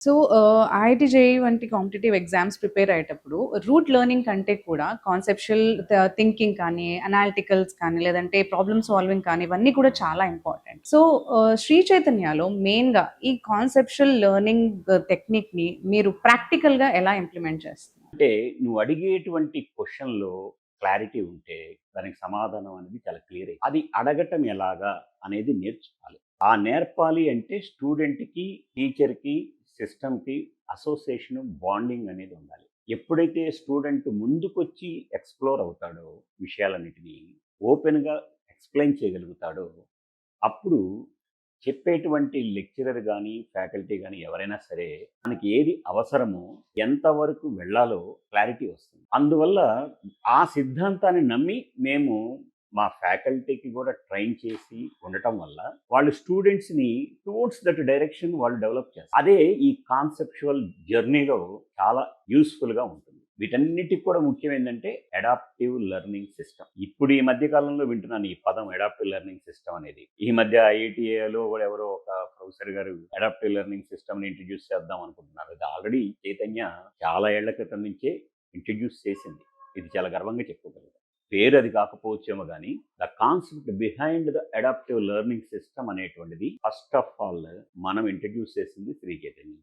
So, IIT JEE వంటి competitive exams prepare అయ్యేటప్పుడు route learning కంటే కూడా కాన్సెప్షువల్ థింకింగ్ కానీ, అనాలిటికల్స్ కానీ, లేదంటే ప్రాబ్లమ్ సాల్వింగ్ కానీ ఇవన్నీ కూడా చాలా ఇంపార్టెంట్. సో, శ్రీ చైతన్యలో మెయిన్‌గా ఈ కాన్సెప్షువల్ లెర్నింగ్ టెక్నిక్‌ని మీరు ప్రాక్టికల్‌గా ఎలా ఇంప్లిమెంట్ చేస్తున్నారు? అంటే నువ్వు అడిగేటువంటి క్వెషన్‌లో క్లారిటీ ఉంటే, దానికి సమాధానం అనేది చాలా క్లియర్ అది అడగటం ఎలాగా అనేది నేర్చుకోవాలి. ఆ నేర్పాలి అంటే స్టూడెంట్‌కి, టీచర్‌కి, సిస్టమ్‌కి అసోసియేషన్, బాండింగ్ అనేది ఉండాలి. ఎప్పుడైతే స్టూడెంట్ ముందుకొచ్చి ఎక్స్‌ప్లోర్ అవుతాడో విషయాలన్నిటిని, ఓపెన్‌గా ఎక్స్‌ప్లెయిన్ చేయగలుగుతాడో, అప్పుడు చెప్పేటువంటి లెక్చరర్ గానీ, ఫ్యాకల్టీ గానీ ఎవరైనా సరే, మనకి ఏది అవసరమో, ఎంతవరకు వెళ్ళాలో క్లారిటీ వస్తుంది. అందువల్ల ఆ సిద్ధాంతాన్ని నమ్మి మేము మా ఫ్యాకల్టీకి గూడా ట్రైన్ చేసి ఉండటం వల్ల, వాళ్ళు స్టూడెంట్స్‌ని టువర్డ్స్ దట్ డైరెక్షన్ వాళ్ళు డెవలప్ చేస్తారు. అదే ఈ కాన్సెప్చువల్ జర్నీలో చాలా యూజ్‌ఫుల్‌గా ఉంటుంది. వీటన్నిటికి కూడా ముఖ్యం ఏందంటే అడాప్టివ్ లెర్నింగ్ సిస్టమ్. ఇప్పుడు ఈ మధ్య కాలంలో వింటున్నాను ఈ పదం అడాప్టివ్ లెర్నింగ్ సిస్టమ్ అనేది. ఈ మధ్య ఐఐటీఏలో కూడా ఎవరో ఒక ప్రొఫెసర్ గారు అడాప్టివ్ లెర్నింగ్ సిస్టమ్‌ని ఇంట్రొడ్యూస్ చేద్దాం అనుకుంటున్నారు. ఇది ఆల్రెడీ చైతన్య చాలా ఏళ్ల క్రితం నుంచే ఇంట్రొడ్యూస్ చేసింది. ఇది చాలా గర్వంగా చెప్పుకోగలుగుతాం. పేరు అది కాకపోవచ్చేమో గానీ, the concept behind the adaptive learning system అనేటువంటిది ఫస్ట్ ఆఫ్ ఆల్ మనం ఇంట్రొడ్యూస్ చేసింది శ్రీ చైతన్య.